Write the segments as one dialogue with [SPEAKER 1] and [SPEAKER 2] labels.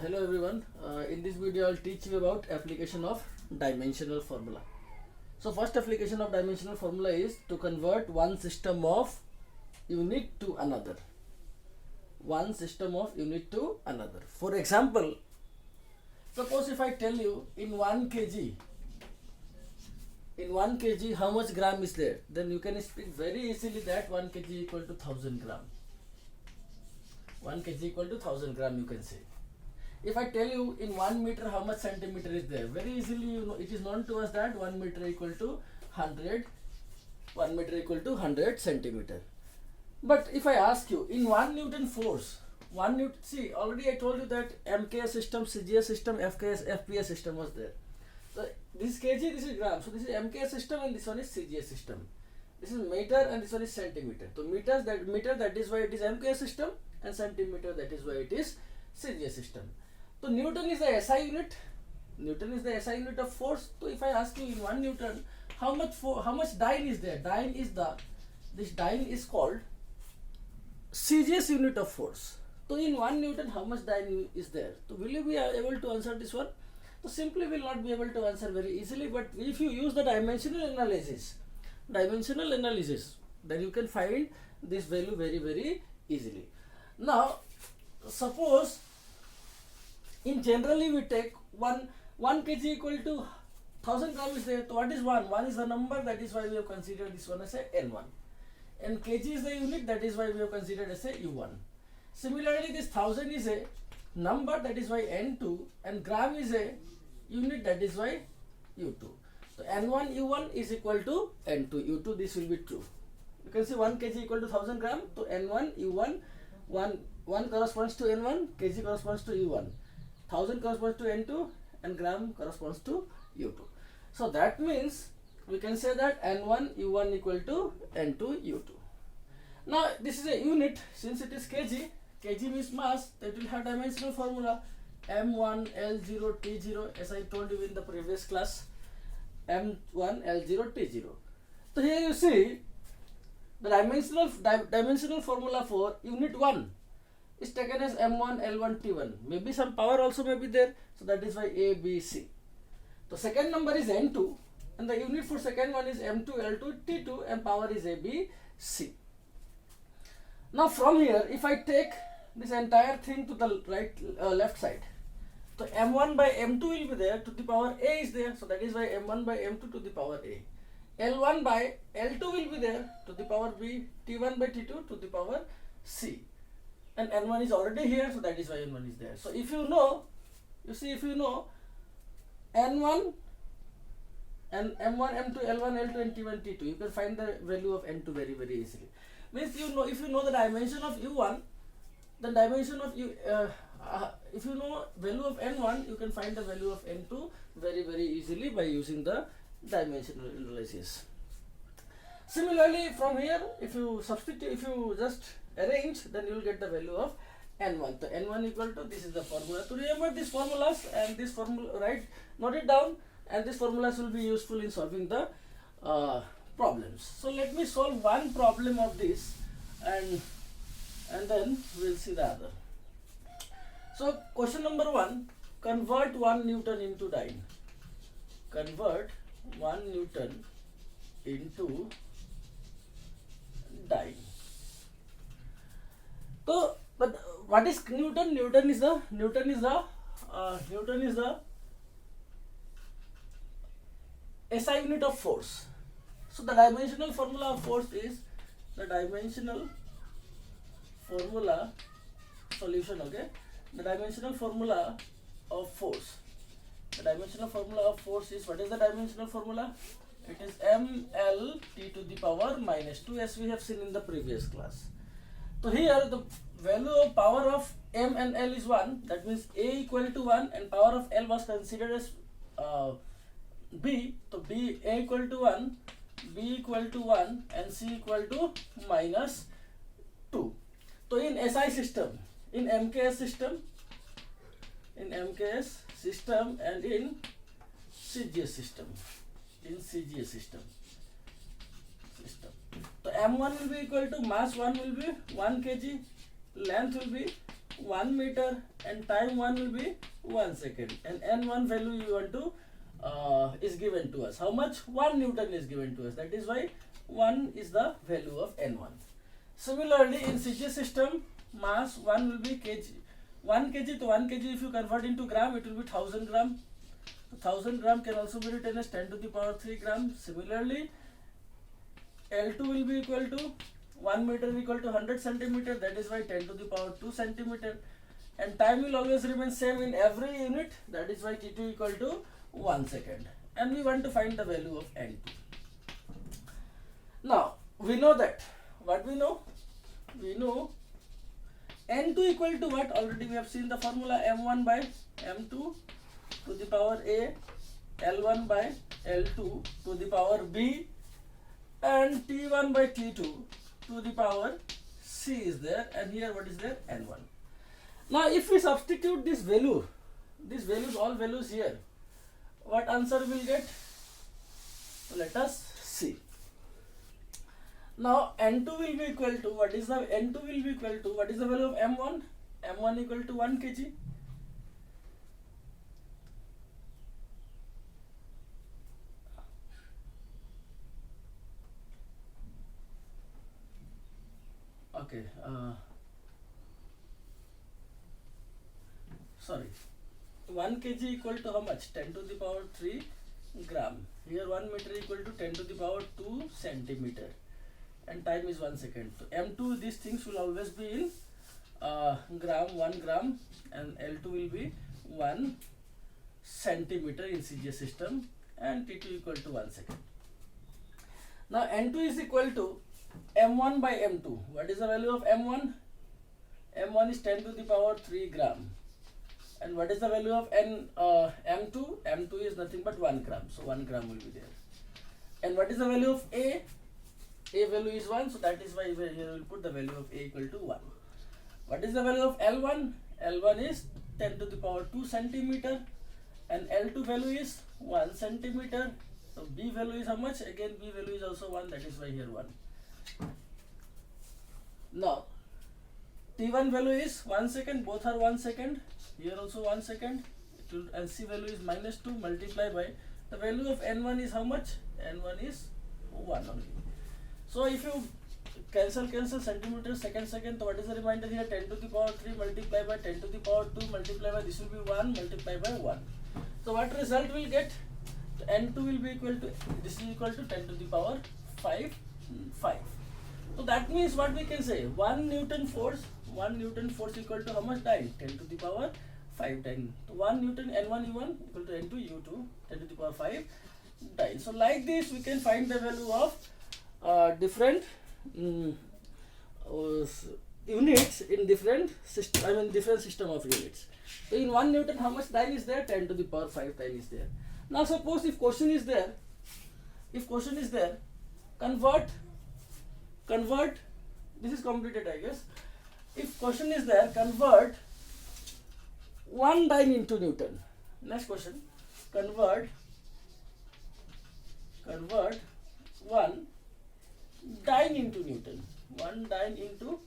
[SPEAKER 1] Hello everyone. In this video I'll teach you about application of dimensional formula. So first application of dimensional formula is to convert one system of unit to another. One system of unit to another. For example, suppose if I tell you in 1 kg, how much gram is there, then you can speak very easily that 1 kg equal to 1000 gram. 1 kg equal to 1000 gram you can say. If I tell you in 1 meter how much centimeter is there, very easily you know it is known to us that 1 meter equal to 100 centimeter. But if I ask you in 1 Newton force, 1 Newton, see already I told you that MKS system, CGS system, FKS, FPS system was there. So this is kg, this is gram. So this is MKS system and this one is CGS system. This is meter and this one is centimeter. So meter that is why it is MKS system, and centimeter that is why it is CGS system. So Newton is the SI unit. Newton is the SI unit of force. So if I ask you in 1 Newton, how much dyne is there? This dyne is called CGS unit of force. So in 1 Newton, how much dyne is there? So will you be able to answer this one? So simply will not be able to answer very easily. But if you use the dimensional analysis, then you can find this value very easily. Now suppose in generally we take 1 kg equal to 1000 gram is there. So what is 1? 1 is the number, that is why we have considered this one as a N1. And kg is the unit, that is why we have considered as a U1. Similarly, this 1000 is a number, that is why N2, and gram is a unit, that is why U2. So N1 U1 is equal to N2 U2. This will be true. You can see 1 kg equal to 1000 gram. So N1 U1, 1 corresponds to N1, kg corresponds to U1. 1000 corresponds to N2 and gram corresponds to U2. So that means we can say that N1 U1 equal to N2 U2. Now this is a unit, since it is kg means mass, that will have dimensional formula M1 L0 T0, as I told you in the previous class, M1 L0 T0. So here you see the dimensional formula for unit 1 is taken as M1 L1 T1. Maybe some power also may be there, so that is why A, B, C. So second number is N2 and the unit for second one is M2 L2 T2 and power is A, B, C. Now from here, if I take this entire thing to the left side, so M1 by M2 will be there, to the power A is there, so that is why M1 by M2 to the power A. L1 by L2 will be there, to the power B. T1 by T2 to the power C. And N1 is already here, so that is why N1 is there. So if you know, if you know N1 and M1, M2, L1, L2 and T1, T2, you can find the value of N2 very easily. Means if you know the dimension of U1, the dimension of if you know value of N1, you can find the value of N2 very easily by using the dimensional analysis. Similarly, from here, if you just arrange, then you will get the value of N1. So N1 equal to, this is the formula. To remember these formulas and this formula, note it down, and these formulas will be useful in solving the problems. So let me solve one problem of this, and then we'll see the other. So question number 1, convert 1 Newton into dyne. Convert 1 Newton into dyne. So, but what is Newton? Newton is the SI unit of force. So the dimensional formula of force is the dimensional formula solution. Okay, the dimensional formula of force. The dimensional formula of force is, what is the dimensional formula? It is ML T to the power minus 2, as we have seen in the previous class. So here the value of power of M and L is 1, that means A equal to 1 and power of L was considered as B. So A equal to 1, B equal to 1 and C equal to minus 2. So in SI system, in MKS system and in CGS system, So M1 will be equal to, mass 1 will be 1 kg, length will be 1 meter and time 1 will be 1 second, and n1 value you want to is given to us. How much? 1 Newton is given to us. That is why 1 is the value of n1. Similarly, in CJ system, mass 1 will be kg. 1 kg to 1 kg, if you convert into gram, it will be 1000 gram. 1000 gram can also be written as 10 to the power 3 gram. Similarly, L2 will be equal to 1 meter equal to 100 centimeter. That is why 10 to the power 2 centimeter. And time will always remain same in every unit. That is why T2 equal to 1 second. And we want to find the value of N2. Now, we know that. What we know? We know N2 equal to what? Already we have seen the formula, M1 by M2 to the power A, L1 by L2 to the power B, and T1 by T2 to the power C is there, and here what is there? N1. Now if we substitute this value, these values, all values here, what answer we'll get? So let us see. Now N2 will be equal to, what is the N2 will be equal to, what is the value of M1? M1 equal to 1 kg. Okay, sorry, 1 kg equal to how much? 10 to the power 3 gram. Here 1 meter equal to 10 to the power 2 centimeter, and time is 1 second. So M2, these things will always be in gram, 1 gram, and L2 will be 1 centimeter in CJ system, and T2 equal to 1 second. Now N2 is equal to M1 by M2. What is the value of M1? M1 is 10 to the power 3 gram. And what is the value of M2? M2 is nothing but 1 gram. So 1 gram will be there. And what is the value of A? A value is 1. So that is why here we will put the value of A equal to 1. What is the value of L1? L1 is 10 to the power 2 centimeter. And L2 value is 1 centimeter. So B value is how much? Again B value is also 1. That is why here 1. Now T1 value is 1 second, both are 1 second, here also 1 second, and C value is minus 2 multiplied by the value of N1 is how much? N1 is 1 only. So if you cancel centimeter second, so what is the remainder here? 10 to the power 3 multiplied by 10 to the power 2 multiplied by, this will be 1 multiplied by 1. So what result will get? N2 will be equal to, this is equal to 10 to the power 5. So that means what we can say, 1 Newton force equal to how much dyne? 10 to the power 5 dyne. So 1 Newton N1 U1 equal to N2 U2 10 to the power 5 dyne. So like this we can find the value of different units in different system, different system of units. So in 1 Newton how much dyne is there? 10 to the power 5 dyne is there. Now suppose if question is there, convert, this is completed I guess. If question is there, convert 1 dyne into Newton. Next question, convert 1 dyne into Newton. 1 dyne into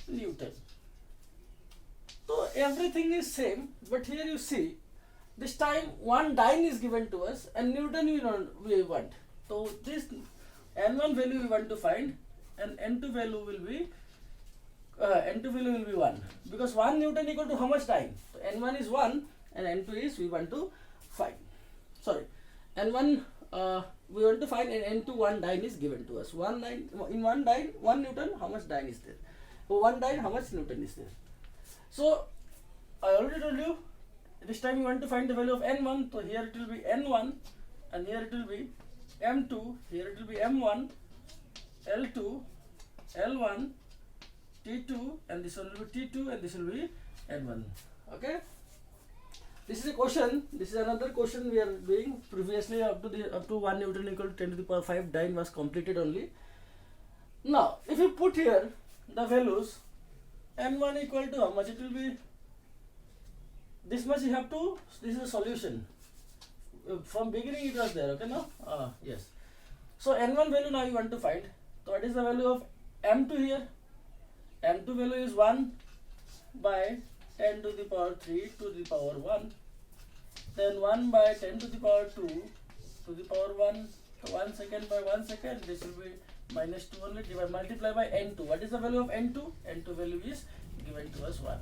[SPEAKER 1] Newton. So everything is same, but here you see, this time 1 dyne is given to us and Newton we want. So this N1 value we want to find, and N2 value will be 1, because 1 Newton equal to how much dyne? So N1 is 1 and N2 is we want to find. Sorry, N1 we want to find, and N2 1 dyne is given to us. 1 Newton, how much dyne is there? So 1 dyne, how much Newton is there? So I already told you, this time we want to find the value of N1. So here it will be N1, and here it will be M2, here it will be M1, L2, L1, T2, and this one will be T2, and this will be N1. Okay, this is a question. This is another question we are doing. Previously up to 1 Newton equal to 10 to the power 5 dyne was completed only. Now if you put here the values, N1 equal to how much? It will be this much. You have to, this is a solution. From beginning it was there. Okay, now yes. So N1 value now you want to find. So what is the value of M2 here? M2 value is 1. by 10 to the power 3 to the power 1, then 1 by 10 to the power 2 to the power 1, so 1 second by 1 second, this will be minus 2 only, divide, multiply by n2. What is the value of n2? n2 value is given to us 1.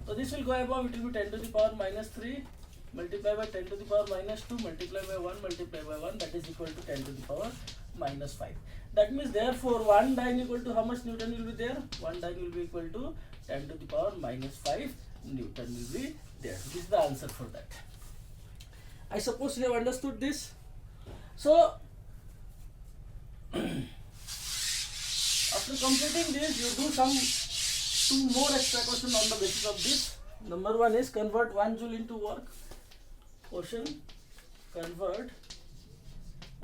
[SPEAKER 1] So this will go above, it will be 10 to the power minus 3, multiply by 10 to the power minus 2, multiply by 1, multiply by 1, that is equal to 10 to the power minus 5. That means therefore 1 dyne equal to how much Newton will be there? 1 dyne will be equal to 10 to the power minus 5 Newton will be there. This is the answer for that. I suppose you have understood this. So after completing this, you do some 2 more extra questions on the basis of this. Number 1 is convert 1 joule into work. Question: convert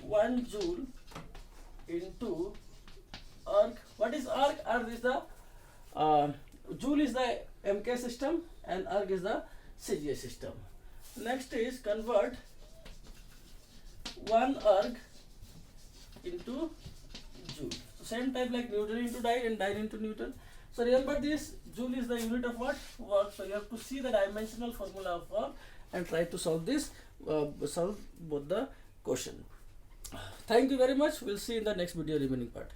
[SPEAKER 1] 1 joule into arc. What is arc? Arc is the joule is the MK system and arc is the CGS system. Next is convert 1 arc into joule. So same type like Newton into dyne and dyne into Newton. So remember this, joule is the unit of what? Work. So you have to see the dimensional formula of work and try to solve this, solve both the question. Thank you very much. We'll see in the next video remaining part.